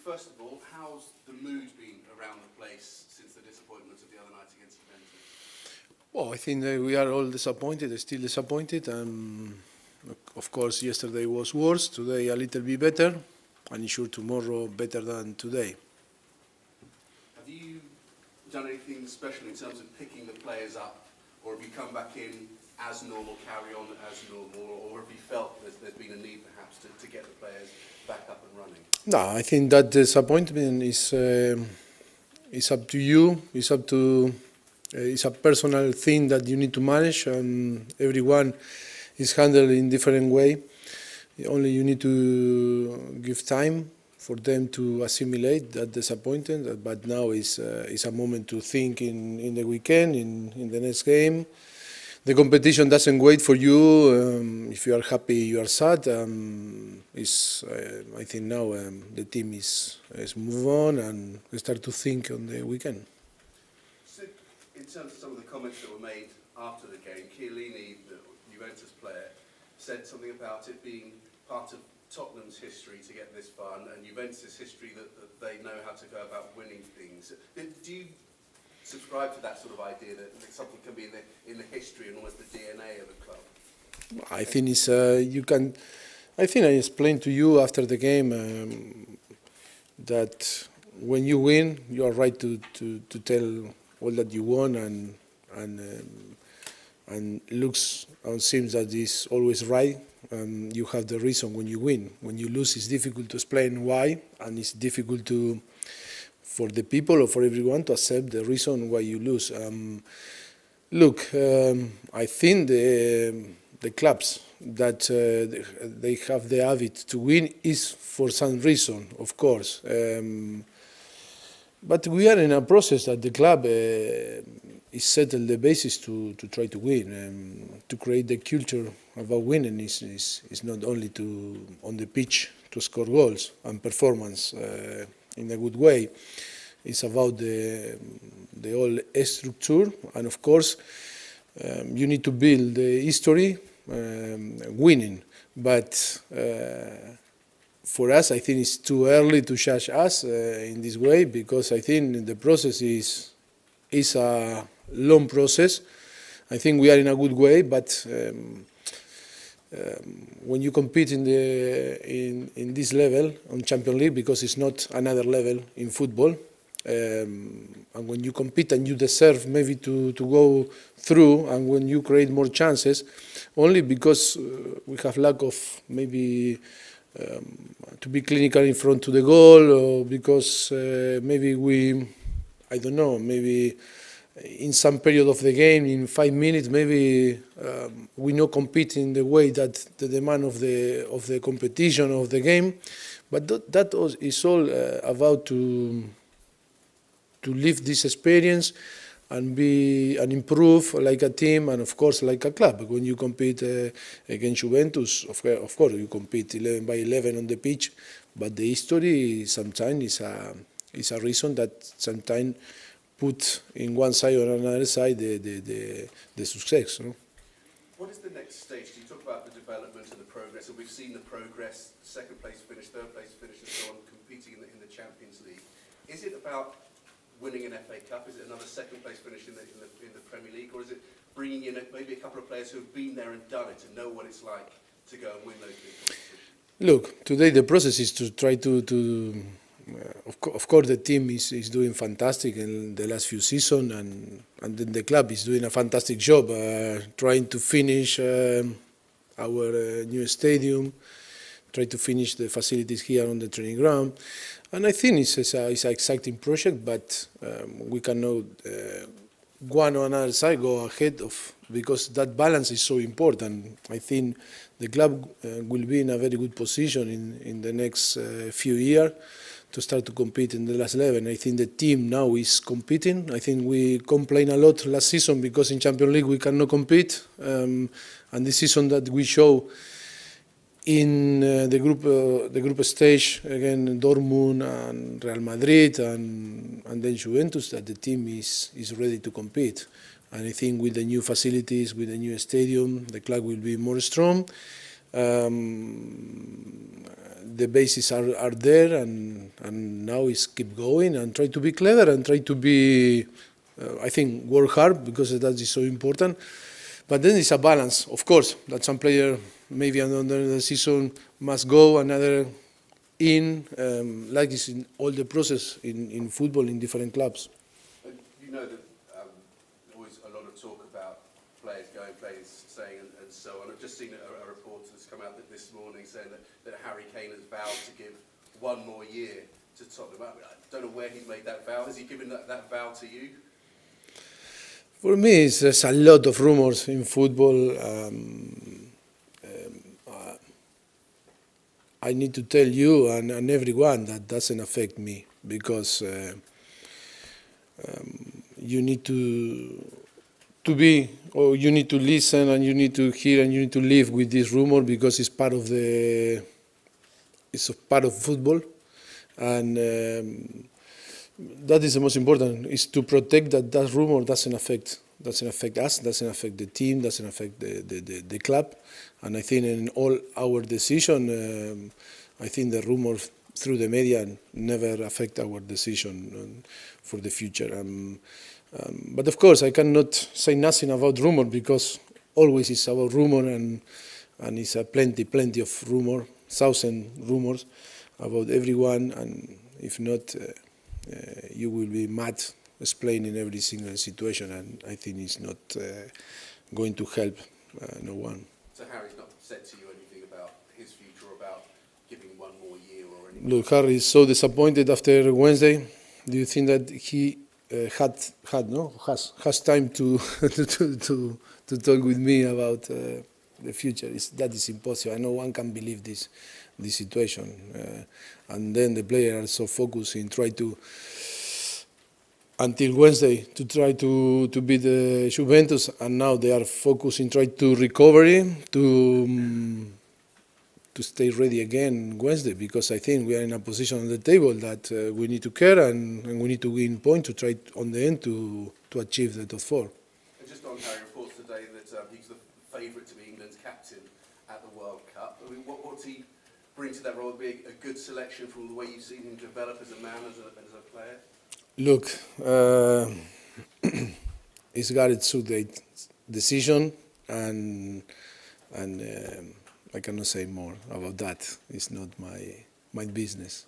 first of all, how's the mood been around the place since the disappointment of the other night against Juventus? Well, I think that we are all disappointed, still disappointed. Of course, yesterday was worse, today a little bit better, and sure tomorrow better than today. Have you done anything special in terms of picking the players up, or have you come back in as normal, carry on as normal, or have you felt there's been a need perhaps to get the players back up and running? No, I think that disappointment is up to you. It's up to it's a personal thing that you need to manage, and everyone is handled in different way. Only you need to give time for them to assimilate that disappointment. But now is a moment to think in the weekend, in the next game. The competition doesn't wait for you. If you are happy, you are sad. I think now the team is move on and start to think on the weekend. So, in terms of some of the comments that were made after the game, Chiellini, the Juventus player, said something about it being part of Tottenham's history to get this far, and Juventus' history that they know how to go about winning things. Do you subscribe to that sort of idea that something can be in the history and almost the DNA of a club? I think it's you can. I think I explained to you after the game that when you win, you are right to tell all that you won, and looks and seems that is always right. You have the reason when you win. When you lose, it's difficult to explain why, and it's difficult for the people or for everyone to accept the reason why you lose. Look, I think the clubs that they have the habit to win is for some reason, of course. But we are in a process that the club is settled the basis to try to win, to create the culture about winning is not only on the pitch to score goals and performance in a good way. It's about the whole structure, and of course you need to build the history winning. But for us, I think it's too early to judge us in this way, because I think the process is a long process. I think we are in a good way, but when you compete in this level on Champions League, because it's not another level in football, and when you compete and you deserve maybe to go through, and when you create more chances, only because we have lack of maybe to be clinical in front to the goal, or because maybe I don't know, maybe in some period of the game, in 5 minutes, maybe we not compete in the way that the demand of the competition of the game. But that is all about to live this experience and improve like a team, and of course like a club. When you compete against Juventus, of course you compete 11 by 11 on the pitch, but the history sometimes is a reason that sometimes put in one side or another side the success. No? What is the next stage? You talk about the development and the progress, and we've seen the progress: second place finish, third place finish, and so on, competing in the Champions League. Is it about winning an FA Cup? Is it another second place finish in the Premier League, or is it bringing in maybe a couple of players who have been there and done it and know what it's like to go and win those big competitions? Look, today the process is to try to of course the team is doing fantastic in the last few seasons, and then the club is doing a fantastic job trying to finish our new stadium, try to finish the facilities here on the training ground. And I think it's an exciting project, but we cannot one or another side go ahead of, because that balance is so important. I think the club will be in a very good position in the next few years to start to compete in the last 11. I think the team now is competing. I think we complained a lot last season because in Champions League we cannot compete, and this season that we show in the group stage, again Dortmund and Real Madrid and then Juventus, that the team is ready to compete. And I think with the new facilities, with the new stadium, the club will be more strong. The bases are there, and now is keep going and try to be clever and try to be, I think, work hard, because that is so important. But then it's a balance, of course, that some player maybe under the season must go, another in, like it's in all the process in football in different clubs. You know that always a lot of talk about players going, players staying, and so on. I've just seen a report that's come out this morning saying that Harry Kane has vowed to give one more year to Tottenham. I don't know where he made that vow. Has he given that vow to you? For me, there's a lot of rumors in football. I need to tell you and everyone that doesn't affect me, because you need to be, or you need to listen, and you need to hear, and you need to live with this rumor, because it's part of football, and that is the most important, is to protect that rumor doesn't affect us, doesn't affect the team, doesn't affect the club. And I think in all our decision, I think the rumors through the media never affect our decision for the future. But of course, I cannot say nothing about rumor, because always it's about rumor, and it's plenty of rumor, 1,000 rumors about everyone, and if not, you will be mad explaining every single situation, and I think it's not going to help no one. So Harry's not said to you anything about his future, or about giving one more year or anything? Look, Harry is so disappointed after Wednesday. Do you think that he has time to talk with me about the future? That is impossible. No one can believe this situation. And then the players are so focused in try to, until Wednesday, to try to beat the Juventus, and now they are focused in try to recovery, to stay ready again Wednesday, because I think we are in a position on the table that we need to care, and we need to win points to try on the end to achieve the top four. And just on Harry, reports today that he's the favourite to be England's captain at the World Cup. I mean, what does he bring to that role? Would be a good selection from the way you've seen him develop as a man, as a player? Look, it's Gareth Southgate's decision, and I cannot say more about that. It's not my business.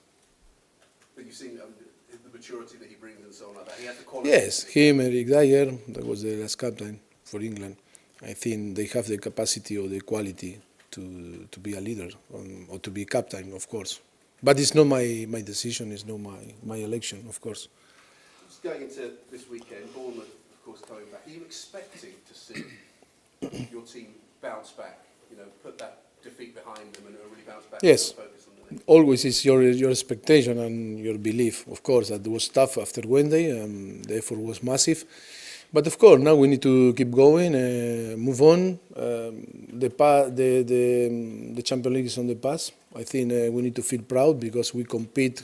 But you've seen the maturity that he brings and so on like that. He has the quality. Yes, him, Eric Dyer, that was the last captain for England. I think they have the capacity or the quality to be a leader, or to be captain, of course. But it's not my decision. It's not my election, of course. Just going into this weekend, Bournemouth, of course, coming back. Are you expecting to see your team bounce back? You know, put that defeat behind them and really bounce back? Yes. And focus on the league? Always is your expectation and your belief. Of course, that was tough after Wednesday. The effort was massive. But of course, now we need to keep going, move on. The Champions League is on the past. I think we need to feel proud, because we compete.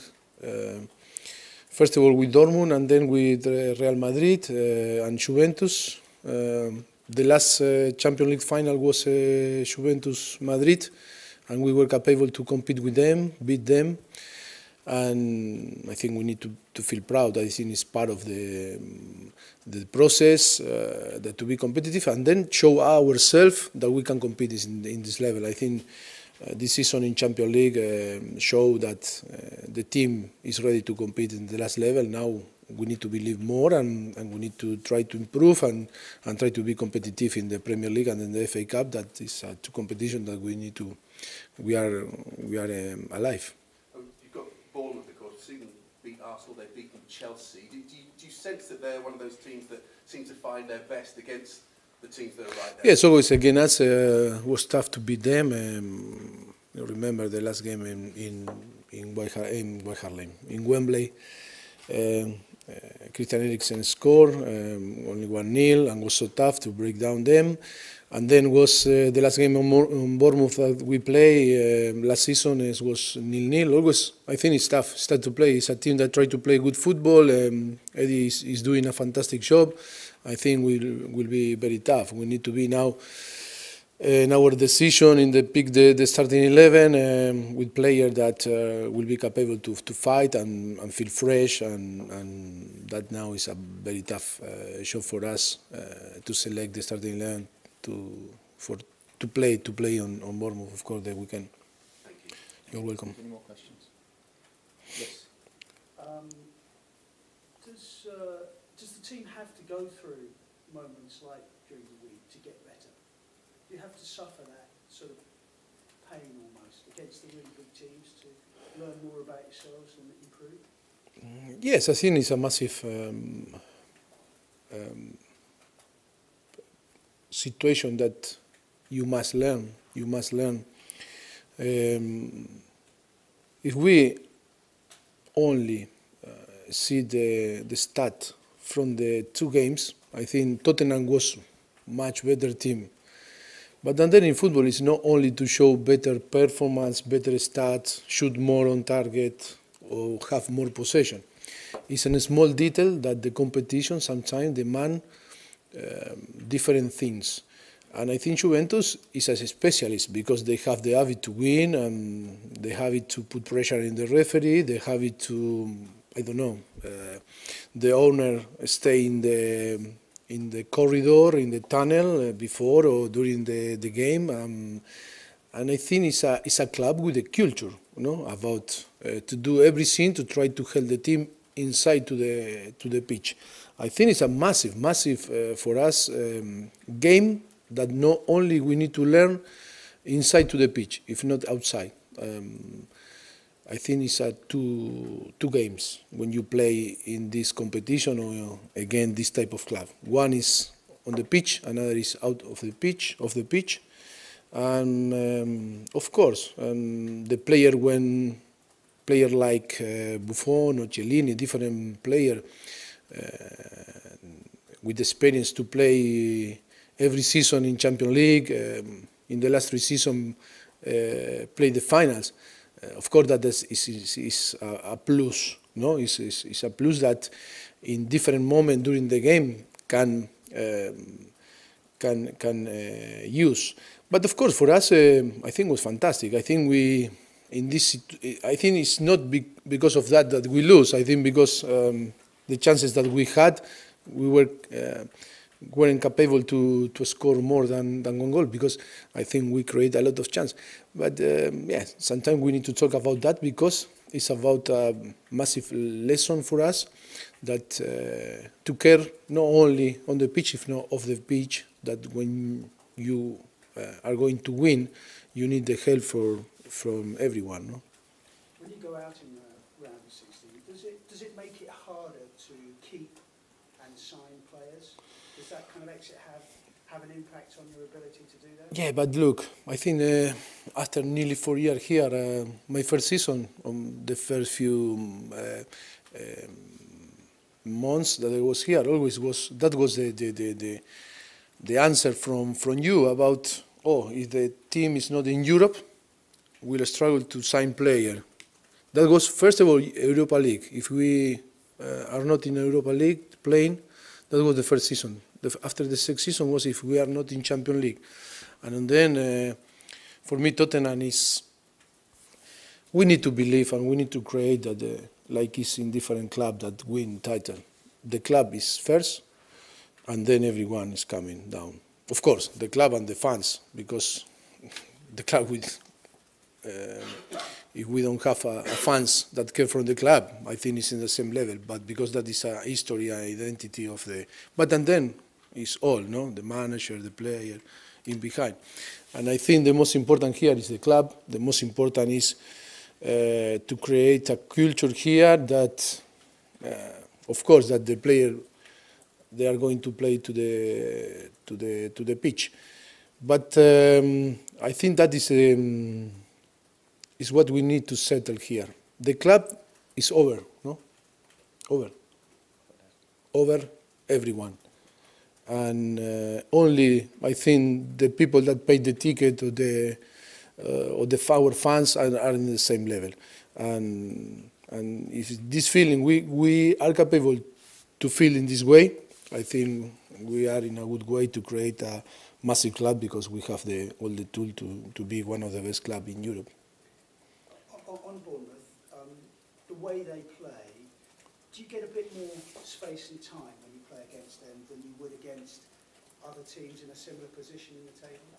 First of all with Dortmund, and then with Real Madrid and Juventus. The last Champions League final was Juventus-Madrid, and we were capable to compete with them, beat them. And I think we need to feel proud. I think it's part of the process to be competitive, and then show ourselves that we can compete in this level. I think this season in Champions League show that the team is ready to compete in the last level. Now we need to believe more, and we need to try to improve and try to be competitive in the Premier League and in the FA Cup. That is two competitions that we need to. We are alive. You've got Bournemouth, of course. Seen them beat Arsenal. They've beaten Chelsea. Do you sense that they're one of those teams that seem to find their best against the teams that are right there? Yes, always against us. It was tough to beat them. You remember the last game in Wembley. Christian Eriksen scored only 1-0, and was so tough to break down them. And then was the last game on Bournemouth that we play last season was 0-0. Always, I think it's tough. It's tough to play. It's a team that try to play good football. Eddie is doing a fantastic job. I think will be very tough. We need to be now in our decision in the pick the starting 11 with players that will be capable to fight and feel fresh, and that now is a very tough job for us to select the starting 11 to play on Bournemouth, of course, the weekend. Thank you. You're welcome. Any more questions? Yes. Does the team have to go through moments like during the week to get better? Do you have to suffer that sort of pain almost against the really big teams to learn more about yourselves and improve? Yes, I think it's a massive situation that you must learn. You must learn. If we only see the stat from the 2 games, I think Tottenham was much better team. But then in football, it's not only to show better performance, better stats, shoot more on target, or have more possession. It's a small detail that the competition sometimes demand different things. And I think Juventus is a specialist because they have the habit to win, and they have it to put pressure in the referee, they have it to, I don't know, the owner stay in the corridor, in the tunnel before or during the game, and I think it's a club with a culture, about to do everything to try to help the team inside to the pitch. I think it's a massive for us game that not only we need to learn inside to the pitch, if not outside. I think it's two games when you play in this competition or again this type of club. One is on the pitch, another is out of the pitch. And of course, the player like Buffon or Chiellini, different player with experience to play every season in Champions League, in the last 3 seasons play the finals. Of course, that is a plus. No, it's a plus that in different moments during the game can use. But of course, for us, I think it was fantastic. I think I think it's not because of that we lose. I think because the chances that we had, we weren't capable to score more than 1 goal, because I think we create a lot of chance. But sometimes we need to talk about that because it's about a massive lesson for us that to care not only on the pitch, if not off the pitch, that when you are going to win, you need the help from everyone. No? When you go out in round of 16, does it make it harder to keep and sign players? Does that kind of exit have an impact on your ability to do that? Yeah, but look, I think after nearly 4 years here, my first season, the first few months that I was here, always was the answer from you about, if the team is not in Europe, we'll struggle to sign player. That was, first of all, Europa League. If we are not in Europa League playing, that was the first season. After the second season was if we are not in Champions League. And then, for me, Tottenham is, we need to believe and we need to create that, like it's in different clubs that win title. The club is first, and then everyone is coming down. Of course, the club and the fans, because the club with, if we don't have fans that care from the club, I think it's in the same level. But because that is a history, an identity of the. But and then it's all, no, the manager, the player, in behind. And I think the most important here is the club. The most important is to create a culture here that, of course, that the player they are going to play to the pitch. But I think that is what we need to settle here. The club is over, no? Over everyone. And only, I think, the people that paid the ticket or our fans are in the same level. And if this feeling, we are capable to feel in this way, I think we are in a good way to create a massive club because we have all the tool to be one of the best clubs in Europe. On Bournemouth, the way they play, do you get a bit more space and time when you play against them than you would against other teams in a similar position in the table?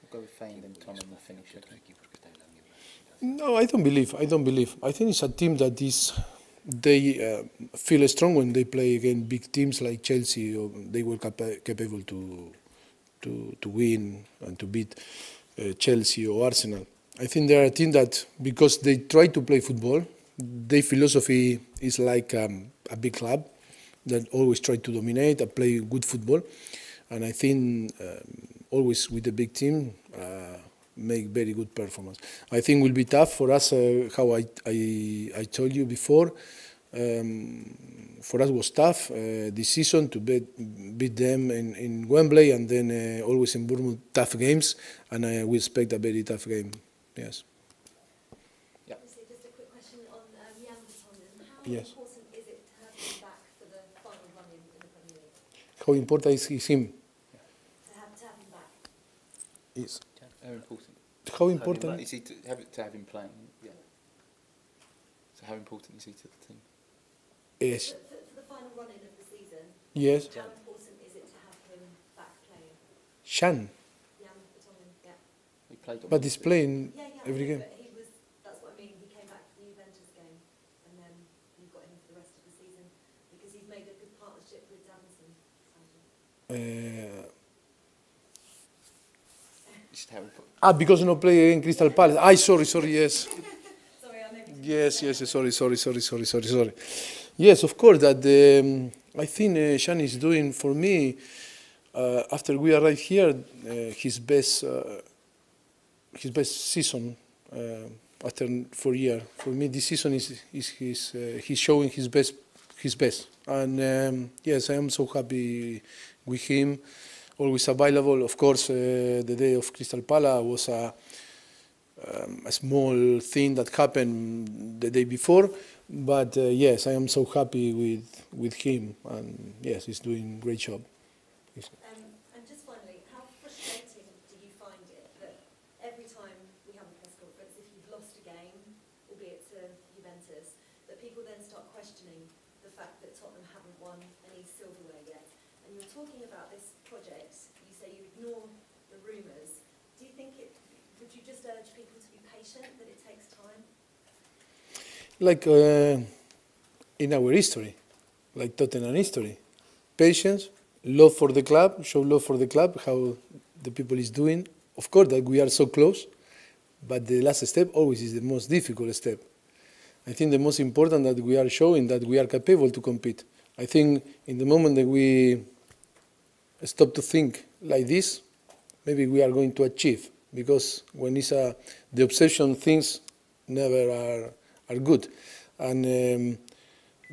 We'll go with Fane, then Tom, and we'll finish it. No, I don't believe. I think it's a team that they feel strong when they play against big teams like Chelsea, or they were capable to win and to beat Chelsea or Arsenal. I think they are a team that, because they try to play football, their philosophy is like a big club that always try to dominate and play good football. And I think always with the big team make very good performance. I think it will be tough for us, how I told you before. For us was tough this season to beat them in Wembley, and then always in Bournemouth, tough games, and we expect a very tough game. Yes. Yeah. Just a quick question on Jan Vertonghen. How Yes. important is it to have him back for the final run in the Premier League? How important is him? To have him back? Is How important? how important? Is he to have him playing? Yeah. So how important is he to the team? Yes. For the final run in of the season, Yes. how important is it to have him back playing? Shan, Jan Vertonghen, yeah. He played on but he's playing Yeah, every I know, game. but he was, that's what I mean, he came back for the Juventus game, and then you've got him for the rest of the season, because he's made a good partnership with Davinson. Just how important. Because no play in Crystal Palace. Sorry, yes. Sorry, I know. Yes, sorry. Yes, of course, that I think Shan is doing for me, after we arrived here, his best season after 4 years. For me, this season is he's showing his best. And yes, I am so happy with him. Always available. Of course, the day of Crystal Palace was a small thing that happened the day before, but yes, I am so happy with him, and yes, he's doing a great job. And just finally, how frustrating do you find it that every time we have a press conference, if you've lost a game, albeit to Juventus, that people then start questioning the fact that Tottenham haven't won any silverware yet? And you're talking about this project, you say you ignore the rumours. Do you think would you just urge people to be patient, that it takes time? Like in our history, like Tottenham history, patience, love for the club, show love for the club, how the people is doing. Of course that we are so close, but the last step always is the most difficult step. I think the most important that we are showing that we are capable to compete. I think in the moment that we stop to think like this, maybe we are going to achieve, because when it's the obsession things never are good. And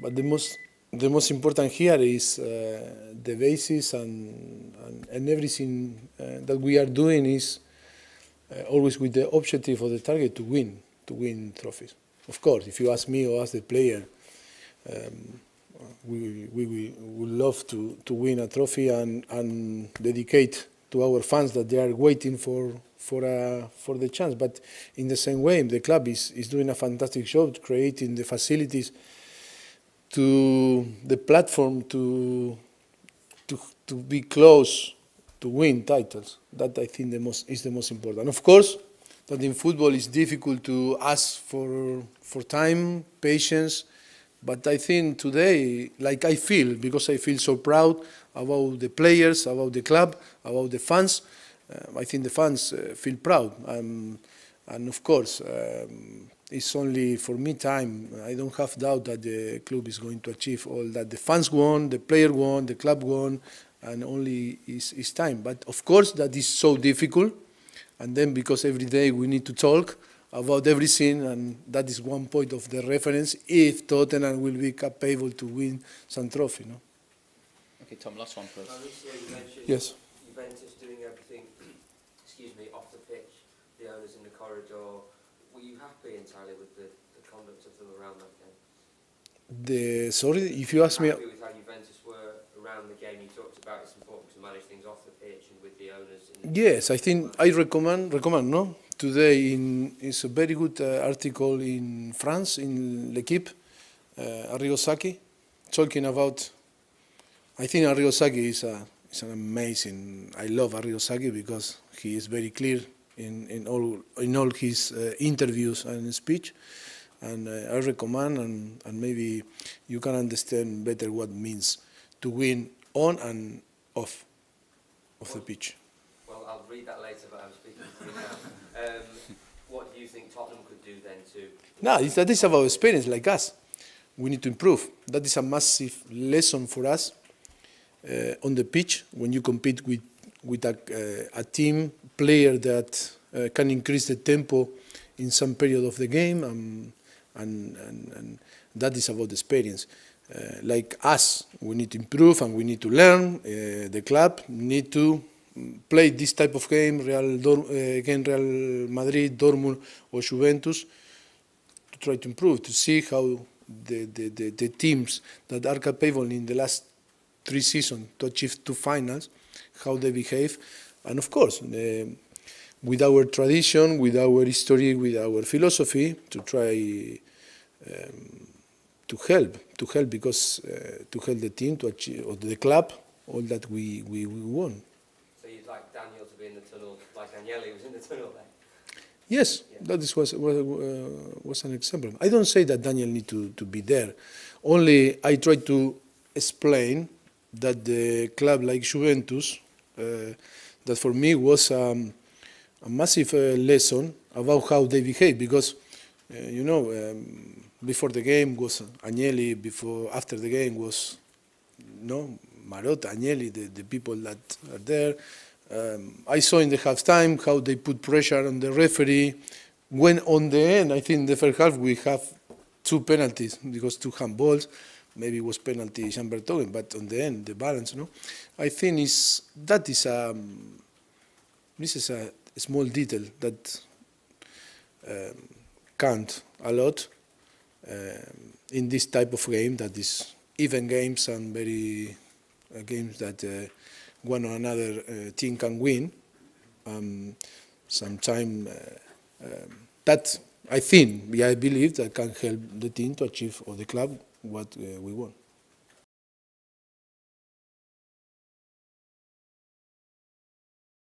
but the most important here is the basis and everything that we are doing is always with the objective or the target to win trophies. Of course, if you ask me or ask the player, we would love to win a trophy and dedicate to our fans that they are waiting for the chance. But in the same way, the club is doing a fantastic job creating the facilities to the platform to be close to win titles. That I think is the most important. Of course, that in football it's difficult to ask for time, patience. But I think today, like I feel, because I feel so proud about the players, about the club, about the fans, I think the fans feel proud. And of course, it's only for me time. I don't have doubt that the club is going to achieve all that the fans want, the player want, the club want, and only is time. But of course, that is so difficult. And then because every day we need to talk about everything, and that is one point of the reference if Tottenham will be capable to win some trophy. No? Okay, Tom, last one for us. Mauricio, you mentioned Yes. Juventus doing everything, off the pitch, the owners in the corridor. Were you happy entirely with the conduct of them around that game? Sorry, if you ask me. Happy with how Juventus were around the game? You talked about it's important to manage things off the pitch and with the owners. Yes, I think I recommend. No. Today is a very good article in France in L'Equipe, Arrigo Sacchi, talking about. I think Arrigo Sacchi is an amazing. I love Arrigo Sacchi because he is very clear in all his interviews and speech, and I recommend and maybe you can understand better what it means to win on and off of the pitch. Well, I'll read that later, but I'm speaking to you now. What do you think Tottenham could do then to... No, that is about experience like us. We need to improve. That is a massive lesson for us on the pitch when you compete with a team player that can increase the tempo in some period of the game, and that is about experience. Like us, we need to improve and we need to learn. The club need to play this type of game, against Real Madrid, Dortmund or Juventus, to try to improve, to see how the teams that are capable in the last 3 seasons to achieve 2 finals, how they behave, and of course, with our tradition, with our history, with our philosophy, to try to help because to help the team to achieve, or the club, all that we want. So you'd like Daniel to be in the tunnel, like Agnelli was in the tunnel there? Yes, yeah. That was an example. I don't say that Daniel need to be there. Only I try to explain that the club like Juventus, that for me was a massive lesson about how they behave, because before the game was Agnelli, after the game was Marotta, Agnelli, the people that are there. I saw in the halftime how they put pressure on the referee. When on the end, I think the first half we have 2 penalties because 2 handballs. Maybe it was penalty Jean Bertogen, but on the end, the balance, I think this is a small detail that count a lot in this type of game, that is even games and very games that one or another team can win. Sometimes that I believe that can help the team to achieve, or the club, what we want.